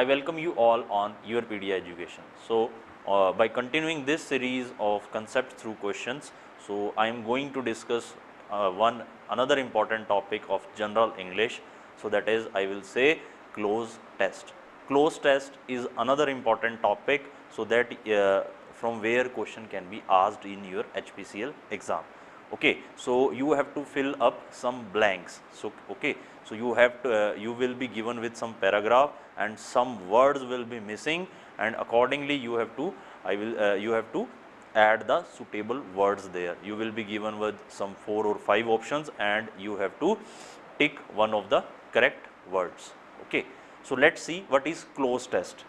welcome you all on YourPedia Education. So by continuing this series of concept through questions, so I am going to discuss another important topic of general English. So that is, I will say cloze test. Cloze test is another important topic, so that from where question can be asked in your HPCL exam. Okay, so you have to fill up some blanks. So okay, so you have to you will be given with some paragraph and some words will be missing, and accordingly you have to you have to add the suitable words there. You will be given with some 4 or 5 options and you have to tick one of the correct words. Okay, so let's see what is cloze test.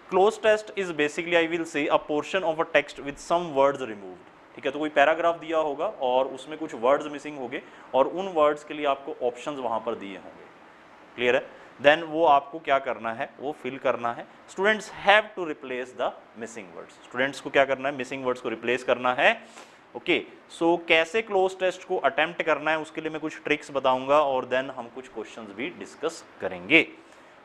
Cloze test is basically, I will say, a portion of a text with some words removed. ठीक है, तो कोई paragraph दिया होगा और उसमें कुछ words missing होंगे और उन वर्ड्स के लिए आपको ऑप्शंस वहां पर दिए होंगे. क्लियर है? देन वो आपको क्या करना है, वो फिल करना है. Students have to replace the missing words. Students को क्या करना है, मिसिंग वर्ड्स को रिप्लेस करना है. ओके, सो कैसे क्लोज टेस्ट को अटेम्प्ट करना है उसके लिए मैं कुछ ट्रिक्स बताऊंगा और देन हम कुछ क्वेश्चंस भी डिस्कस करेंगे.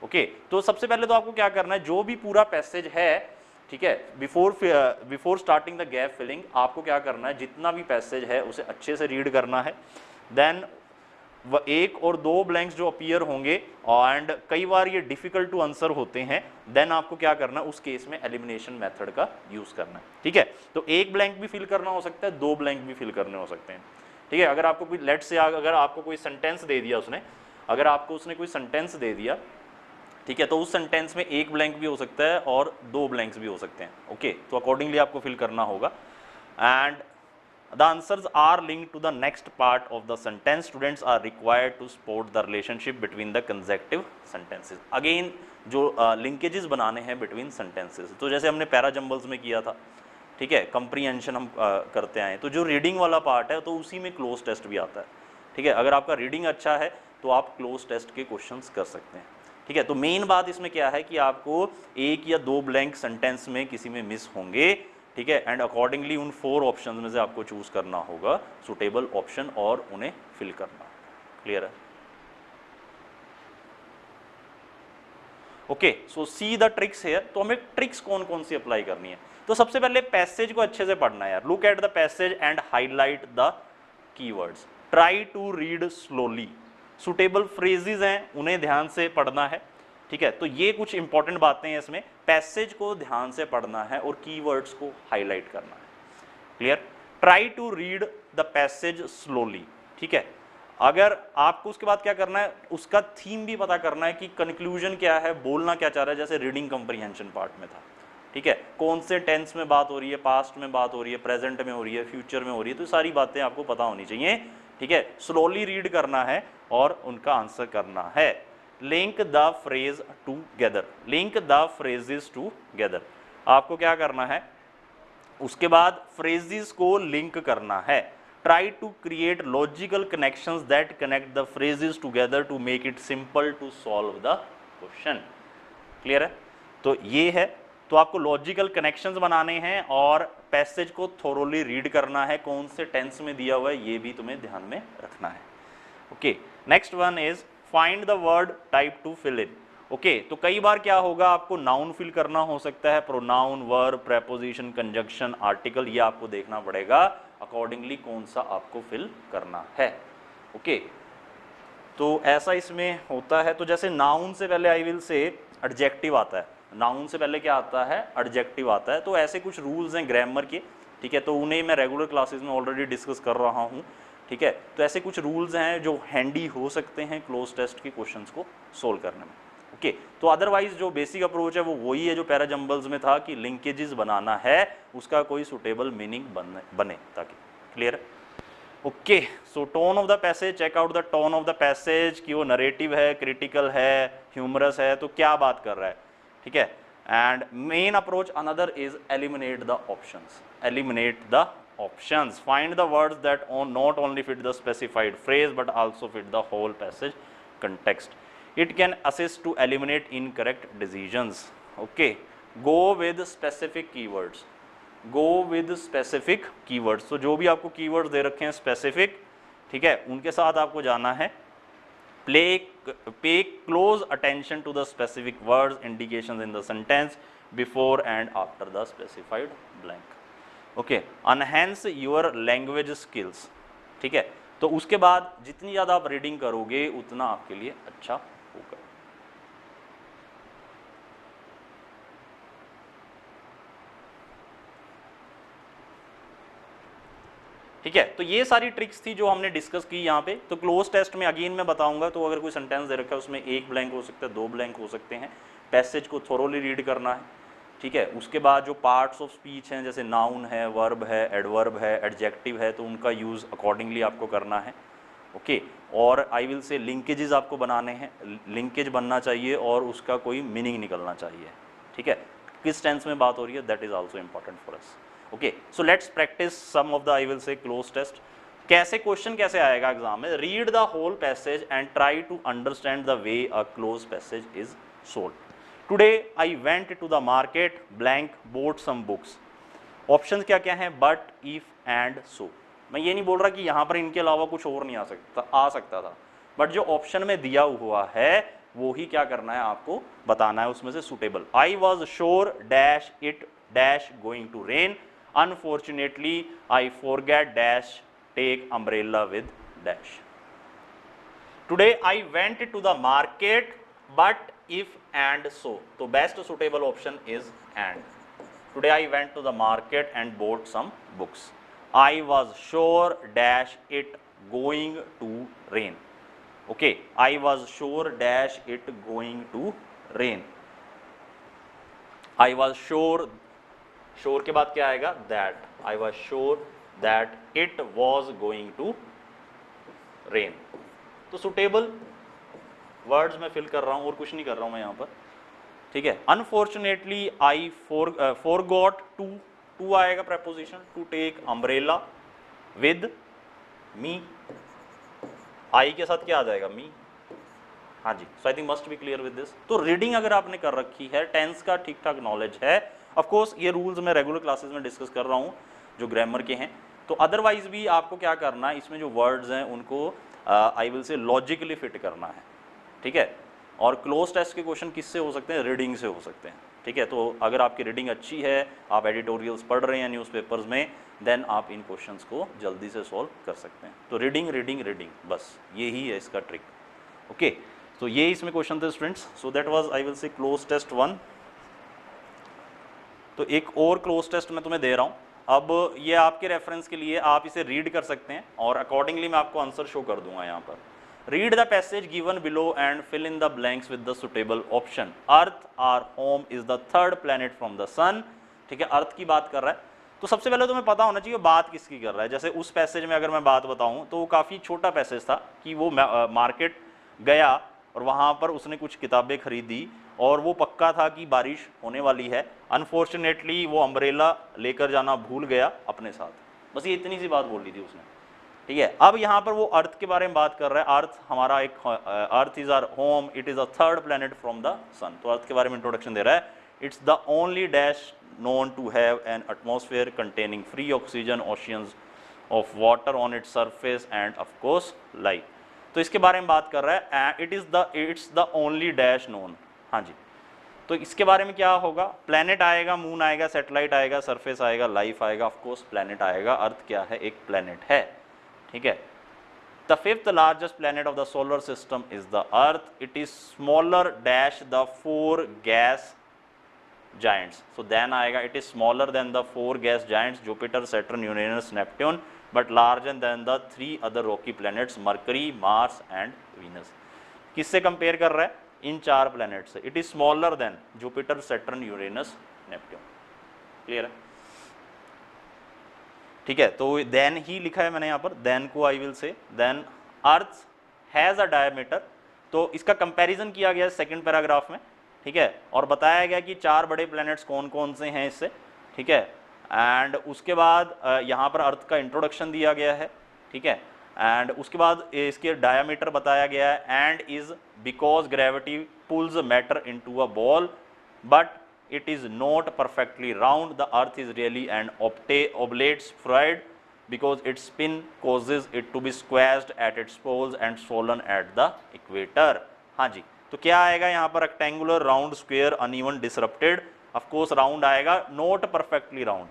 ओके, तो सबसे पहले तो आपको क्या करना है, जो भी पूरा पैसेज है, ठीक है, before starting the gap filling आपको क्या करना है, जितना भी पैसेज है उसे अच्छे से रीड करना है. देन एक और दो ब्लैंक्स जो अपीयर होंगे एंड कई बार ये डिफिकल्ट टू आंसर होते हैं, देन आपको क्या करना है, उस केस में एलिमिनेशन मेथड का यूज करना है. ठीक है, तो एक ब्लैंक भी फिल करना हो सकता है, दो ब्लैंक भी फिल करने हो सकते हैं. ठीक है, अगर आपको कोई लेट से अगर आपको कोई सेंटेंस दे दिया उसने, अगर आपको उसने कोई सेंटेंस दे दिया, ठीक है, तो उस सेंटेंस में एक ब्लैंक भी हो सकता है और दो ब्लैंक्स भी हो सकते हैं. ओके, तो अकॉर्डिंगली आपको फिल करना होगा. And the answers are linked to the next part of the sentence. Students are required to spot the relationship between the consecutive sentences. Again जो लिंकेजेस बनाने हैं बिटवीन सेंटेंसेस, तो जैसे हमने पैराजंबल्स में किया था, ठीक है, कंप्रीहेंशन हम करते आए, तो जो रीडिंग वाला पार्ट है तो उसी में क्लोज टेस्ट भी आता है. ठीक है, अगर आपका रीडिंग अच्छा है तो आप क्लोज टेस्ट के क्वेश्चंस कर सकते हैं. ठीक है, तो मेन बात इसमें क्या है कि आपको एक या दो ब्लैंक सेंटेंस में किसी में मिस होंगे. ठीक है, एंड अकॉर्डिंगली उन 4 ऑप्शन में से आपको चूज करना होगा सुटेबल ऑप्शन और उन्हें फिल करना. क्लियर है? Okay, so see the tricks here. तो हमें ट्रिक्स कौन कौन सी अप्लाई करनी है. तो सबसे पहले पैसेज को अच्छे से पढ़ना है यार. Look at the passage and highlight the keywords. Try to read slowly. Suitable phrases हैं, उन्हें ध्यान से पढ़ना है. ठीक है, तो ये कुछ इंपॉर्टेंट बातें हैं इसमें. पैसेज को ध्यान से पढ़ना है और कीवर्ड्स को हाईलाइट करना है. Clear? Try to read the passage slowly. ठीक है, अगर आपको उसके बाद क्या करना है, उसका थीम भी पता करना है कि कंक्लूजन क्या है, बोलना क्या चाह रहा है. जैसे रीडिंग कंप्रीहेंशन पार्ट में था, ठीक है, कौन से टेंस में बात हो रही है, पास्ट में बात हो रही है, प्रेजेंट में हो रही है, फ्यूचर में हो रही है, तो सारी बातें आपको पता होनी चाहिए. ठीक है, स्लोली रीड करना है और उनका आंसर करना है. Link the phrase together. Link the phrases together. आपको क्या करना है, उसके बाद फ्रेजेस को लिंक करना है. Try to create logical connections that connect the phrases together to make it simple to solve the question. Clear है? तो ये है, तो आपको लॉजिकल कनेक्शंस बनाने हैं और पैसेज को थोरोली रीड करना है. कौन से टेंस में दिया हुआ है ये भी तुम्हें ध्यान में रखना है. Okay, next one is find the word type to fill in. Okay, तो कई बार क्या होगा, आपको नाउन फिल करना हो सकता है, pronoun, verb, preposition, conjunction, article, ये आपको देखना पड़ेगा अकॉर्डिंगली कौन सा आपको फिल करना है. ओके, तो ऐसा इसमें होता है. तो जैसे नाउन से पहले आई विल से एडजेक्टिव आता है. नाउन से पहले क्या आता है, एडजेक्टिव आता है. तो ऐसे कुछ रूल्स हैं ग्रामर के. ठीक है, तो उन्हें मैं रेगुलर क्लासेस में ऑलरेडी डिस्कस कर रहा हूँ. ठीक है, तो ऐसे कुछ रूल्स हैं जो हैंडी हो सकते हैं क्लोज टेस्ट के क्वेश्चंस को सोल्व करने में. ओके, तो अदरवाइज जो बेसिक अप्रोच है वो वही है जो पैराजंबल्स में था कि लिंकेजेस बनाना है, उसका कोई सुटेबल मीनिंग बने ताकि. क्लियर है? Okay, so tone of the passage. Check out the tone of the passage कि वो नरेटिव है, क्रिटिकल है, ह्यूमरस है, तो क्या बात कर रहा है. ठीक है, and main approach another is eliminate the options. Eliminate the options. Find the words that not only fit the specified phrase but also fit the whole passage context. It can assist to eliminate incorrect decisions. Okay, go with specific keywords. Go with specific keywords. So जो भी आपको keywords दे रखे हैं specific, ठीक है, उनके साथ आपको जाना है. Pay close attention to the specific words, indications in the sentence before and after the specified blank. Okay, enhance your language skills. ठीक है, तो उसके बाद जितनी ज़्यादा आप रीडिंग करोगे उतना आपके लिए अच्छा होगा. ठीक है, तो ये सारी ट्रिक्स थी जो हमने डिस्कस की यहाँ पे. तो क्लोज टेस्ट में अगेन मैं बताऊंगा, तो अगर कोई सेंटेंस दे रखा है उसमें एक ब्लैंक हो सकता है, दो ब्लैंक हो सकते हैं. पैसेज को थोरोली रीड करना है. ठीक है, उसके बाद जो पार्ट्स ऑफ स्पीच हैं जैसे नाउन है, वर्ब है, एडवर्ब है, एडजेक्टिव है, तो उनका यूज़ अकॉर्डिंगली आपको करना है. ओके, और आई विल से लिंकेजेस आपको बनाने हैं. लिंकेज बनना चाहिए और उसका कोई मीनिंग निकलना चाहिए. ठीक है, किस टेंस में बात हो रही है, that is also important for us. Okay, so let's practise some of the I will say close test. कैसे क्वेश्चन कैसे आएगा एग्जाम में, read the whole passage and try to understand the way a cloze passage is solved. Today I went to the market blank bought some books. Options क्या क्या हैं, but, if and so. मैं ये नहीं बोल रहा कि यहाँ पर इनके अलावा कुछ और नहीं आ सकता था, बट जो ऑप्शन में दिया हुआ है वो ही क्या करना है, आपको बताना है उसमें से suitable. I was sure dash it dash going to rain. Unfortunately, I forget dash take umbrella with dash. Today I went to the market, but if and so. So best suitable option is and. Today I went to the market and bought some books. I was sure dash it going to rain. Okay, I was sure dash it going to rain. I was sure. Sure के बाद क्या आएगा, that. I was sure that it was going to rain. तो suitable words में fill कर रहा हूं और कुछ नहीं कर रहा हूं मैं यहां पर. ठीक है, अनफॉर्चुनेटली आई फॉरगॉट टू आएगा preposition, to take umbrella with me. I के साथ क्या आ जाएगा, मी. हाँ जी, so I think must be clear with this. तो रीडिंग अगर आपने कर रखी है, टेंस का ठीक ठाक नॉलेज है, ऑफ कोर्स ये रूल्स मैं रेगुलर क्लासेस में डिस्कस कर रहा हूँ जो ग्रामर के हैं, तो अदरवाइज भी आपको क्या करना है, इसमें जो वर्ड्स हैं उनको आई विल से लॉजिकली फिट करना है. ठीक है, और क्लोज टेस्ट के क्वेश्चन किससे हो सकते हैं, रीडिंग से हो सकते हैं. ठीक है, तो अगर आपकी रीडिंग अच्छी है, आप एडिटोरियल्स पढ़ रहे हैं न्यूज़पेपर्स में, देन आप इन क्वेश्चंस को जल्दी से सॉल्व कर सकते हैं. तो रीडिंग रीडिंग रीडिंग, बस यही है इसका ट्रिक. ओके, तो ये इसमें क्वेश्चन थे students. So that was I will say close test 1. तो एक और क्लोज टेस्ट मैं तुम्हें दे रहा हूँ. अब ये आपके रेफरेंस के लिए, आप इसे रीड कर सकते हैं और अकॉर्डिंगली मैं आपको आंसर शो कर दूंगा यहाँ पर. Read the passage given below and fill in the blanks with the suitable option. Earth our home is the third planet from the sun. ठीक है, अर्थ की बात कर रहा है. तो सबसे पहले तुम्हें पता होना चाहिए बात किसकी कर रहा है. जैसे उस पैसेज में अगर मैं बात बताऊँ तो वो काफ़ी छोटा पैसेज था कि वो मार्केट गया और वहाँ पर उसने कुछ किताबें खरीदी और वो पक्का था कि बारिश होने वाली है. अनफॉर्चुनेटली वो अम्ब्रेला लेकर जाना भूल गया अपने साथ. बस ये इतनी सी बात बोल ली थी उसने. ठीक है, अब यहाँ पर वो अर्थ के बारे में बात कर रहा है. अर्थ हमारा एक, Earth is our home, it is a third planet from the sun. तो अर्थ के बारे में इंट्रोडक्शन दे रहा है. It's the only dash known to have an atmosphere containing free oxygen, oceans of water on its surface and of course life. तो इसके बारे में बात कर रहा है. It's the only dash known. हाँ जी, तो इसके बारे में क्या होगा, प्लैनेट आएगा, मून आएगा, सैटेलाइट आएगा, सरफेस आएगा, लाइफ आएगा, ऑफ कोर्स प्लैनेट आएगा. अर्थ क्या है, एक प्लैनेट है. ठीक है, the fifth largest planet of the solar system is the Earth. It is smaller dash the 4 gas giants. So than आएगा, it is smaller than the 4 gas giants Jupiter, Saturn, Uranus, Neptune, but larger than the 3 other rocky planets Mercury, Mars and Venus. किससे compare कर रहा है, इन 4 planet से. It is smaller than Jupiter, Saturn, Uranus, Neptune. Clear है. ठीक है, तो देन ही लिखा है मैंने यहाँ पर. देन को I will say, then Earth has a diameter. तो इसका कंपैरिजन किया गया सेकंड पैराग्राफ में. ठीक है, और बताया गया कि 4 बड़े प्लैनेट्स कौन कौन से हैं इससे. ठीक है, एंड उसके बाद यहाँ पर अर्थ का इंट्रोडक्शन दिया गया है. ठीक है, एंड उसके बाद इसके डायमीटर बताया गया है. And is because gravity pulls matter into a ball but it is not perfectly round. The Earth is really an oblate spheroid because its spin causes it to be squashed at its poles and swollen at the equator। हाँ जी, तो क्या आएगा यहाँ पर, rectangular, round, square, uneven, disrupted. Of course round आएगा, not perfectly round.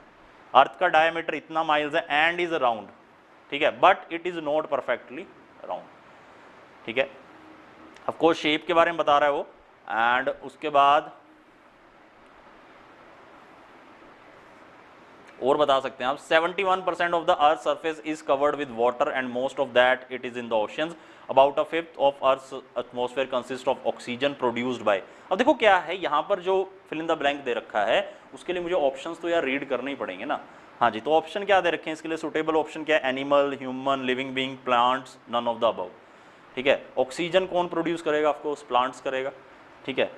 अर्थ का diameter इतना माइल्स है एंड इज राउंड, ठीक है, but it is not perfectly round, ठीक है। ऑफ कोर्स शेप के बारे में बता रहा है वो। एंड उसके बाद और बता सकते हैं आप, 71% of the earth surface is covered with water and most of that it is in the oceans. About a fifth of earth atmosphere consist of oxygen produced by. अब देखो क्या है यहाँ पर, जो फिल इन द ब्लैंक दे रखा है उसके लिए मुझे ऑप्शंस तो यार रीड करने ही पड़ेंगे ना। हाँ जी, तो ऑप्शन क्या दे रखे हैं इसके लिए, सुटेबल ऑप्शन क्या है, animal, human, living being, plants, none of the above, ठीक है। ऑक्सीजन कौन प्रोड्यूस करेगा, ऑफ कोर्स प्लांट्स करेगा, ठीक है।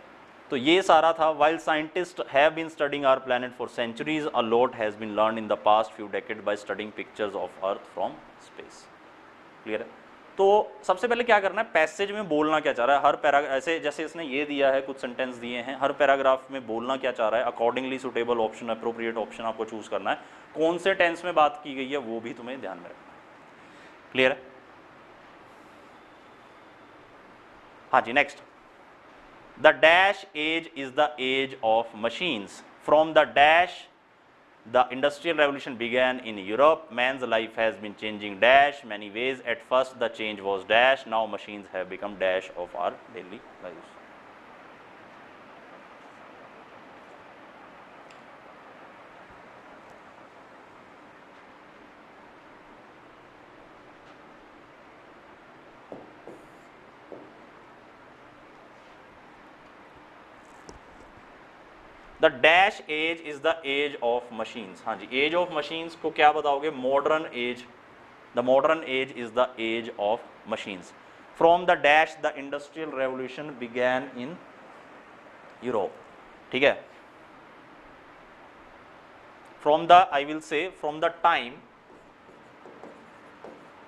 तो ये सारा था। While scientist have been studying our planet for centuries, a lot has been learn in the past few decade by studying pictures of Earth from space. Clear है। तो सबसे पहले क्या करना है, पैसेज में बोलना क्या चाह रहा है, हर पैराग्राफ, ऐसे जैसे इसने ये दिया है, कुछ सेंटेंस दिए हैं, हर पैराग्राफ में बोलना क्या चाह रहा है, accordingly suitable option, appropriate option आपको चूज करना है। कौन से टेंस में बात की गई है वो भी तुम्हें ध्यान में रखना है। क्लियर है। हाँ जी, next, the dash age is the age of machines. From the dash, the industrial revolution began in Europe. Man's life has been changing dash many ways. At first the change was dash, now machines have become dash of our daily lives. The dash age is the age of machines. हाँ जी, age of machines को क्या बताओगे, modern age. The modern age is the age of machines. From the dash the industrial revolution began in Europe, ठीक है। From the, I will say, from the time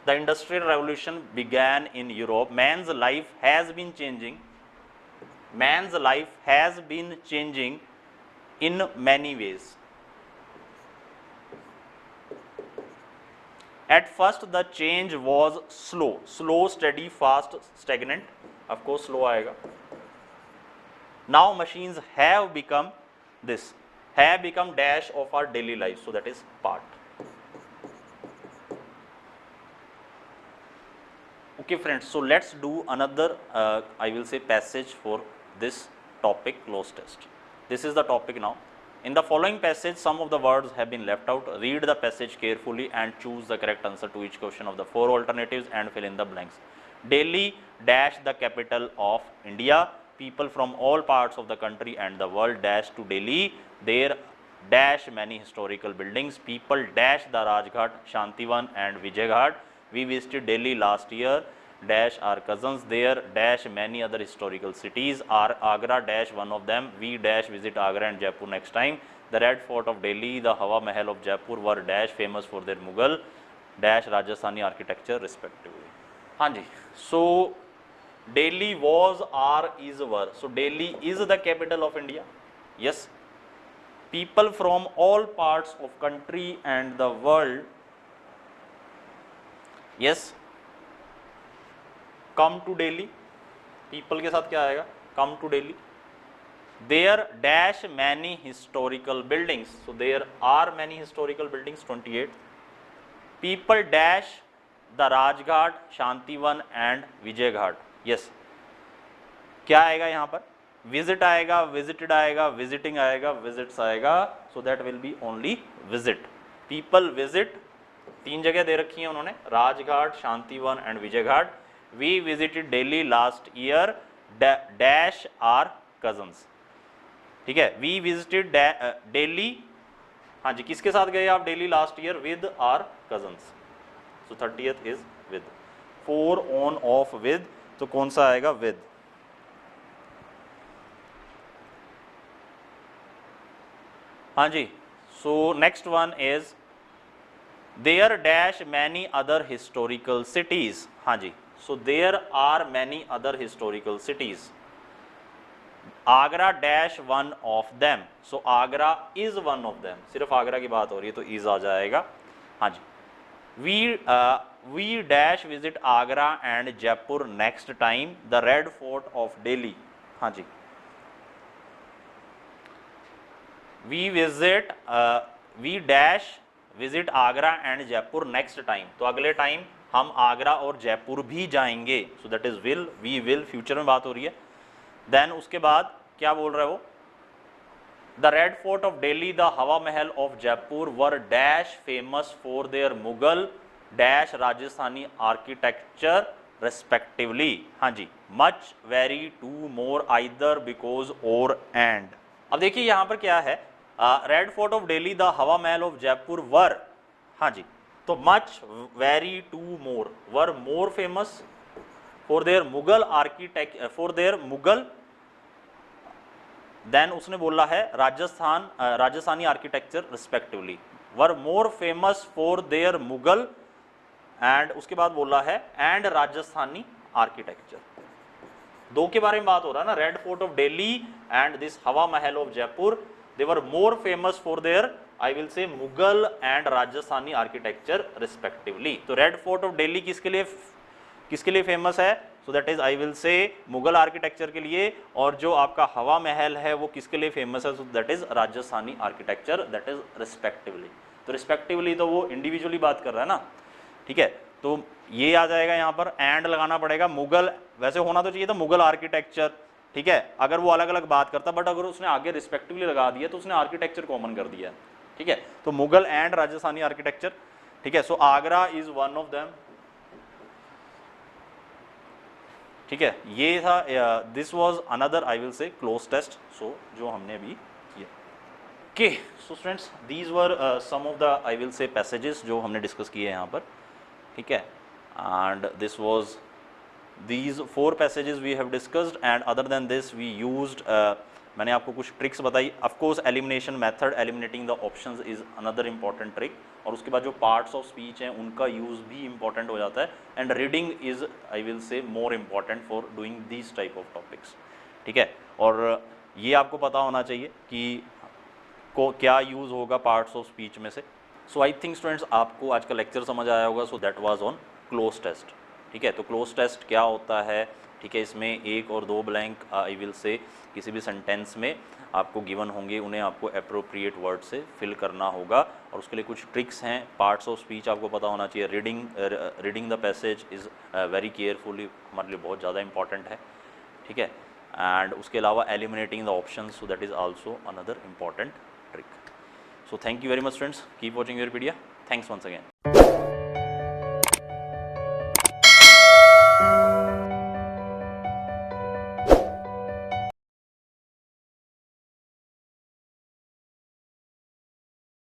the industrial revolution began in Europe, man's life has been changing, man's life has been changing in many ways. At first the change was slow, slow, steady, fast, stagnant, of course slow आएगा. Now machines have become this, have become dash of our daily life, so that is part. Okay friends, so let's do another I will say passage for this topic, close test. This is the topic now. In the following passage some of the words have been left out. Read the passage carefully and choose the correct answer to each question of the four alternatives and fill in the blanks. Delhi dash the capital of India. People from all parts of the country and the world dash to Delhi. There dash many historical buildings. People dash the Rajghat, Shantivan and Vijayghat. We visited Delhi last year, dash our cousins there, dash many other historical cities, Agra dash one of them. We dash visit Agra and Jaipur next time. The Red Fort of Delhi, the Hawa Mahal of Jaipur were dash famous for their Mughal dash Rajasthani architecture respectively. हाँ जी, so Delhi was, are, is, were. So Delhi is the capital of India. Yes. People from all parts of country and the world, yes, come to Delhi. People के साथ क्या आएगा, come to Delhi. There dash many historical buildings. So there are many historical buildings, 28. People dash the Rajghat, Shantivan and Vijayghat. Yes. क्या आएगा यहाँ पर, visit आएगा, visited आएगा, visiting आएगा, visits आएगा. So that will be only visit. People visit, तीन जगह दे रखी हैं उन्होंने, Rajghat, Shantivan and Vijayghat. We visited Delhi last year, dash our cousins. ठीक है, वी विजिटेड दिल्ली, हाँ जी, किसके साथ गए आप Delhi last year, with our cousins. So 30th is with. 4 on of with, तो कौन सा आएगा, विद. हाँ जी, so next one is there dash many other historical cities. हाँ जी, so there are many other historical cities. Agra dash one of them. So Agra is one of them. सिर्फ आगरा की बात हो रही है तो इज आ जाएगा. हाँ जी, we dash visit Agra and Jaipur next time, the Red Fort of Delhi. हाँ जी, we dash visit Agra and Jaipur next time. तो अगले टाइम हम आगरा और जयपुर भी जाएंगे. So that is will, we will, future में बात हो रही है. देन उसके बाद क्या बोल रहे हो, the Red Fort of Delhi, the Hawa Mahal of Jaipur were dash famous for their Mughal dash Rajasthani architecture respectively. हाँ जी, much, very, too, more, either, because, or, and. अब देखिए यहां पर क्या है, Red Fort of Delhi, the Hawa Mahal of Jaipur were, हाँ जी, तो much, very, too, more, were more famous for their Mughal architect, for their Mughal, then उसने बोला है Rajasthani architecture respectively, were more famous for their Mughal, and उसके बाद बोला है एंड राजस्थानी आर्किटेक्चर. दो के बारे में बात हो रहा है ना, red Fort of Delhi and this हवा Mahal of Jaipur, they were more famous for there, I will से, Mughal and Rajasthani architecture respectively. तो रेड फोर्ट ऑफ दिल्ली किसके लिए फेमस है, सो दैट इज आई विल से मुगल आर्किटेक्चर के लिए, और जो आपका हवा महल है वो किसके लिए फेमस है, सो that is Rajasthani architecture, that is respectively. तो रिस्पेक्टिवली तो वो इंडिविजुअली बात कर रहा है ना, ठीक है. तो ये आ जाएगा यहाँ पर, एंड लगाना पड़ेगा. मुगल वैसे होना तो चाहिए था मुगल आर्किटेक्चर, ठीक है, अगर वो अलग अलग बात करता, बट अगर उसने आगे रिस्पेक्टिवली लगा दिया तो उसने आर्किटेक्चर कॉमन कर दिया, ठीक है. तो मुगल एंड राजस्थानी आर्किटेक्चर, ठीक है. So Agra is one of them, ठीक है. ये था, this was another I will say close test, so जो हमने अभी किया. Okay, so students, these were some of the I will say passages जो हमने डिस्कस किए यहाँ पर, ठीक है. And this was these 4 passages we have discussed, and other than this we used मैंने आपको कुछ ट्रिक्स बताई. Of course elimination method, eliminating the options is another important trick, और उसके बाद जो पार्ट्स ऑफ स्पीच हैं उनका यूज़ भी इंपॉर्टेंट हो जाता है. And reading is I will से more important for doing this type of topics, ठीक है. और ये आपको पता होना चाहिए कि को क्या यूज़ होगा पार्ट्स ऑफ स्पीच में से. सो आई थिंक स्टूडेंट्स आपको आज का लेक्चर समझ आया होगा. So that was on cloze test, ठीक है. तो क्लोज टेस्ट क्या होता है, ठीक है, इसमें 1 और 2 ब्लैंक आई विल से किसी भी सेंटेंस में आपको गिवन होंगे, उन्हें आपको अप्रोप्रिएट वर्ड से फिल करना होगा. और उसके लिए कुछ ट्रिक्स हैं. पार्ट्स ऑफ स्पीच आपको पता होना चाहिए. Reading the passage is very carefully हमारे लिए बहुत ज़्यादा इंपॉर्टेंट है, ठीक है. एंड उसके अलावा eliminating the option, so that is also another important trick. So thank you very much friends, keep watching your video. Thanks once again.